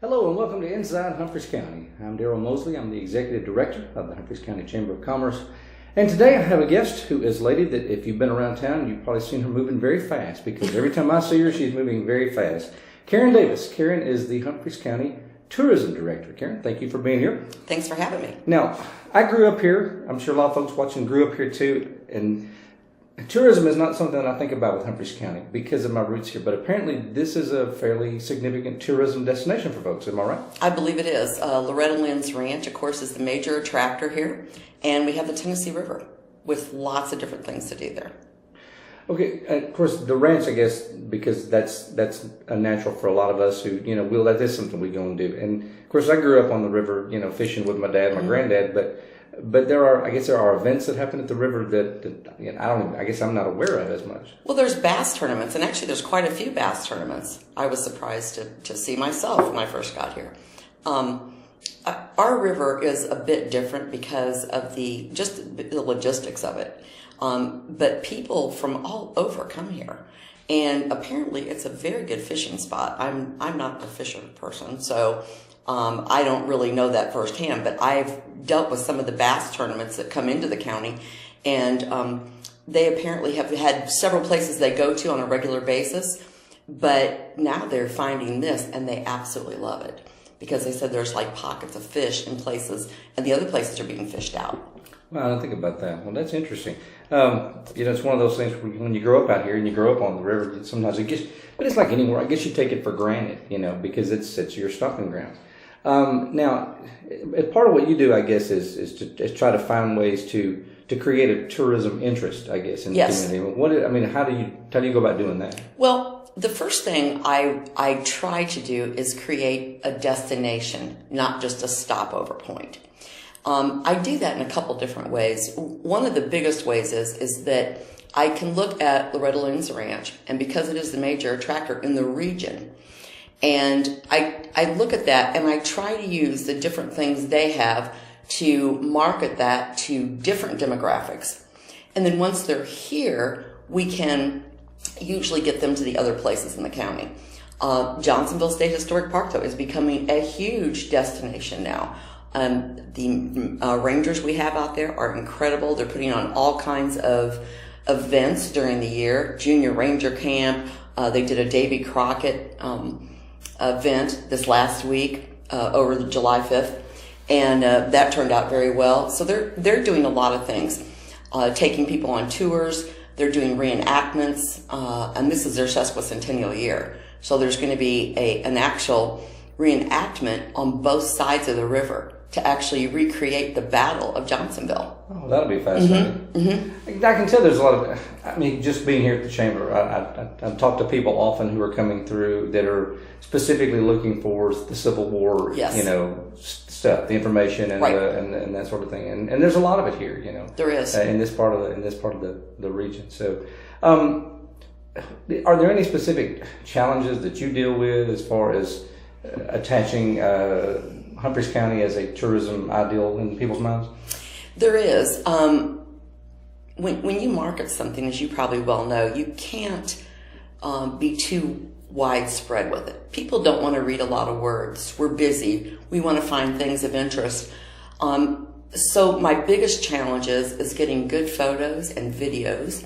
Hello and welcome to Inside Humphreys County. I'm Daryl Mosley. I'm the Executive Director of the Humphreys County Chamber of Commerce. And today I have a guest who is a lady that if you've been around town, you've probably seen her moving very fast because every time I see her, she's moving very fast. Karin Davis. Karin is the Humphreys County Tourism Director. Karin, thank you for being here. Thanks for having me. Now, I grew up here. I'm sure a lot of folks watching grew up here too. And tourism is not something that I think about with Humphreys County because of my roots here, but apparently this is a fairly significant tourism destination for folks. Am I right? I believe it is. Loretta Lynn's Ranch, of course, is the major attractor here, and we have the Tennessee River with lots of different things to do there. Okay, of course, the ranch, I guess, because that's a natural for a lot of us who, that is something we go and do. And of course, I grew up on the river, fishing with my dad, my granddad, but there are events that happen at the river that I guess I'm not aware of as much. Well, there's bass tournaments, and actually there's quite a few bass tournaments. I was surprised to see myself when I first got here. Our river is a bit different because of the logistics of it. But people from all over come here. And apparently it's a very good fishing spot. I'm not a fisher person, so I don't really know that firsthand, but I've dealt with some of the bass tournaments that come into the county, and they apparently have had several places they go to on a regular basis, but now they're finding this and they absolutely love it because they said there's like pockets of fish in places and the other places are being fished out. Well, I don't think about that. Well, that's interesting. It's one of those things when you grow up out here and you grow up on the river, sometimes it gets, but it's like anywhere. I guess you take it for granted, because it's your stomping ground. Now, part of what you do, I guess, is to try to find ways to create a tourism interest, I guess, in the community. How do you go about doing that? Well, the first thing I try to do is create a destination, not just a stopover point. I do that in a couple different ways. One of the biggest ways is that I can look at Loretta Lynn's Ranch, and because it is the major attractor in the region, and I look at that and I try to use the different things they have to market that to different demographics. And then once they're here, we can usually get them to the other places in the county. Johnsonville State Historic Park, though, is becoming a huge destination now. The rangers we have out there are incredible. They're putting on all kinds of events during the year. Junior Ranger Camp. They did a Davy Crockett event this last week over July 5th, and that turned out very well. So they're doing a lot of things, taking people on tours. They're doing reenactments, and this is their sesquicentennial year. So there's going to be an actual reenactment on both sides of the river to actually recreate the Battle of Johnsonville. Oh, that'll be fascinating. Mm-hmm. I can tell there's a lot of, just being here at the Chamber, I've talked to people often who are coming through that are specifically looking for the Civil War, stuff, the information and, and that sort of thing. And there's a lot of it here, There is. In this part of the region. So, are there any specific challenges that you deal with as far as attaching Humphreys County as a tourism ideal in people's minds? There is. When you market something, as you probably well know, you can't be too widespread with it. People don't want to read a lot of words. We're busy. We want to find things of interest. So my biggest challenge is getting good photos and videos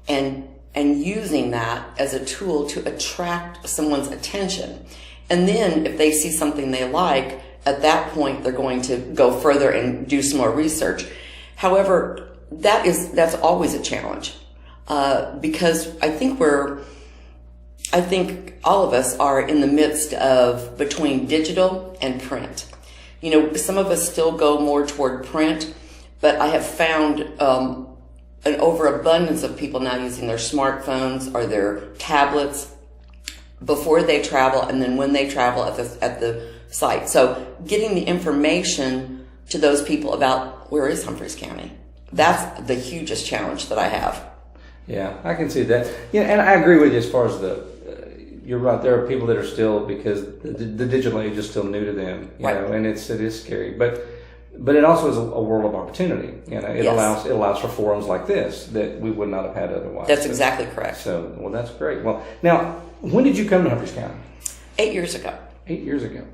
and using that as a tool to attract someone's attention. And then if they see something they like, at that point, they're going to go further and do some more research. However, that's always a challenge, because I think all of us are in the midst of between digital and print. Some of us still go more toward print, but I have found an overabundance of people now using their smartphones or their tablets before they travel, and then when they travel at the site. So getting the information to those people about where is Humphreys County, that's the hugest challenge that I have. Yeah, I can see that. And I agree with you as far as you're right. There are people that are still, because the digital age is still new to them, and it is scary. But it also is a world of opportunity. It allows for forums like this that we would not have had otherwise. That's exactly correct. So, well, that's great. Well, now, when did you come to Humphreys County? 8 years ago. 8 years ago.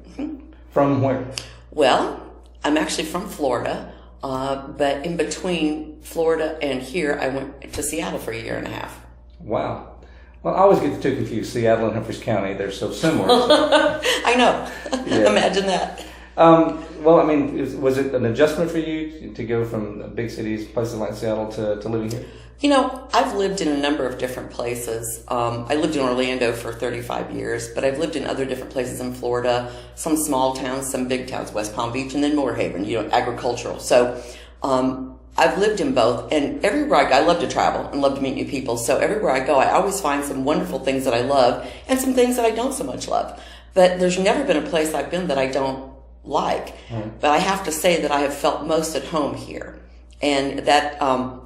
From where? Well, I'm actually from Florida, but in between Florida and here, I went to Seattle for a year and a half. Wow. Well, I always get the two confused. Seattle and Humphreys County, they're so similar. I know. Yeah. Imagine that. Well, I mean, was it an adjustment for you to go from big cities, places like Seattle, to living here? You know, I've lived in a number of different places. I lived in Orlando for 35 years, but I've lived in other different places in Florida, some small towns, some big towns, West Palm Beach, and then Moorhaven, agricultural. So I've lived in both, and everywhere I go, I love to travel and love to meet new people. So everywhere I go, I always find some wonderful things that I love and some things that I don't so much love. But there's never been a place I've been that I don't like. Right. But I have to say that I have felt most at home here. And that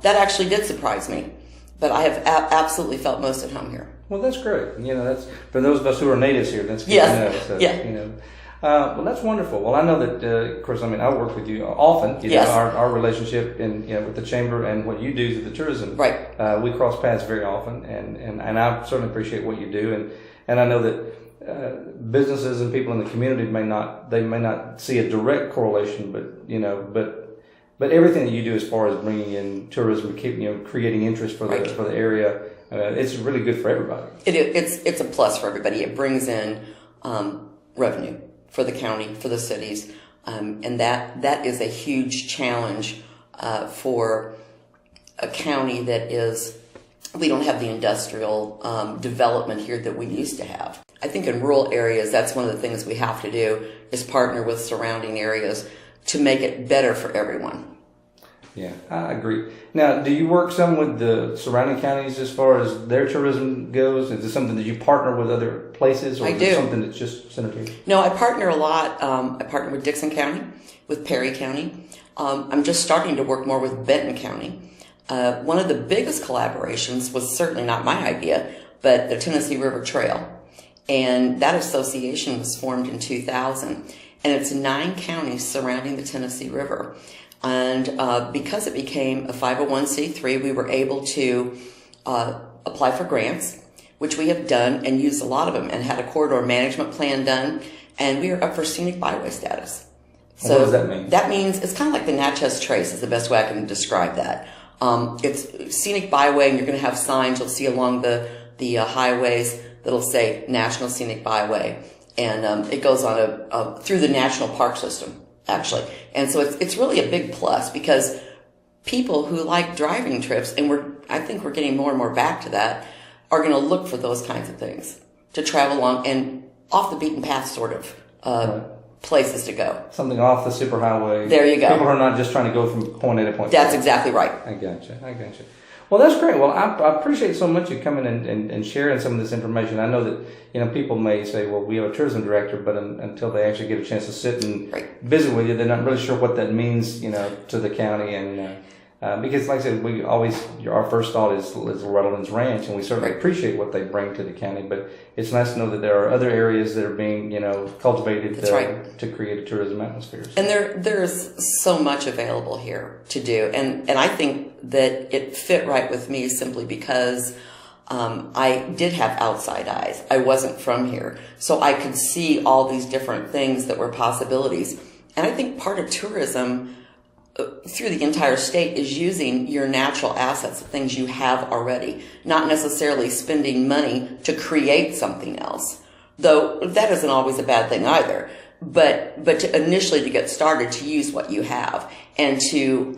actually did surprise me, but I have absolutely felt most at home here. Well, that's great. That's for those of us who are natives here. That's good yes. to know. So, yeah. Well, that's wonderful. Well, I know that, of course, I mean, I work with you often. Yes. Our relationship with the chamber and what you do through the tourism. Right. We cross paths very often, and I certainly appreciate what you do, and I know that businesses and people in the community may not see a direct correlation, but everything that you do as far as bringing in tourism, creating interest for the area, it's really good for everybody. It's a plus for everybody. It brings in revenue for the county, for the cities, and that is a huge challenge for a county that we don't have the industrial development here that we used to have. I think in rural areas, that's one of the things we have to do is partner with surrounding areas to make it better for everyone. Yeah, I agree. Now, do you work some with the surrounding counties as far as their tourism goes? Is it something that you partner with other places, or is it something that's just centered here? No, I partner a lot. I partner with Dixon County, with Perry County. I'm just starting to work more with Benton County. One of the biggest collaborations was certainly not my idea, but the Tennessee River Trail. And that association was formed in 2000. And it's 9 counties surrounding the Tennessee River. And because it became a 501c3, we were able to apply for grants, which we have done and used a lot of them, and had a corridor management plan done. And we are up for scenic byway status. So what does that mean? That means it's kind of like the Natchez Trace is the best way I can describe that. It's scenic byway, and you're going to have signs you'll see along the highways that'll say National Scenic Byway. And it goes on through the national park system, actually. And so it's really a big plus, because people who like driving trips, and I think we're getting more and more back to that, are going to look for those kinds of things to travel along and off the beaten path sort of right. Places to go. Something off the superhighway. There you go. People are not just trying to go from point A to point B. That's exactly right. I gotcha. Well, that's great. Well, I appreciate so much you coming and sharing some of this information. I know that, people may say, well, we have a tourism director, but until they actually get a chance to sit and visit with you, they're not really sure what that means, to the county. And because, like I said, our first thought is Redlands Ranch, and we certainly appreciate what they bring to the county. But it's nice to know that there are other areas that are being, cultivated to create a tourism atmosphere. And there's so much available here to do, and I think that it fit right with me simply because I did have outside eyes. I wasn't from here, so I could see all these different things that were possibilities. And I think part of tourism through the entire state is using your natural assets, the things you have already, not necessarily spending money to create something else, though that isn't always a bad thing either. But to get started, to use what you have and to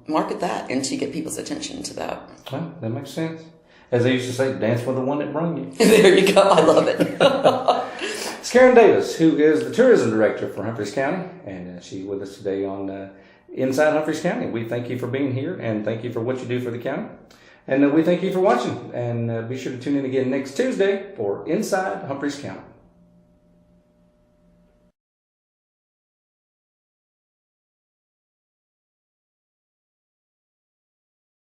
market that and to get people's attention to that. Well, that makes sense. As they used to say, dance for the one that brung you. There you go. I love it. It's Karin Davis, who is the tourism director for Humphreys County, and she's with us today on Inside Humphreys County. We thank you for being here, and thank you for what you do for the county. And we thank you for watching. And be sure to tune in again next Tuesday for Inside Humphreys County.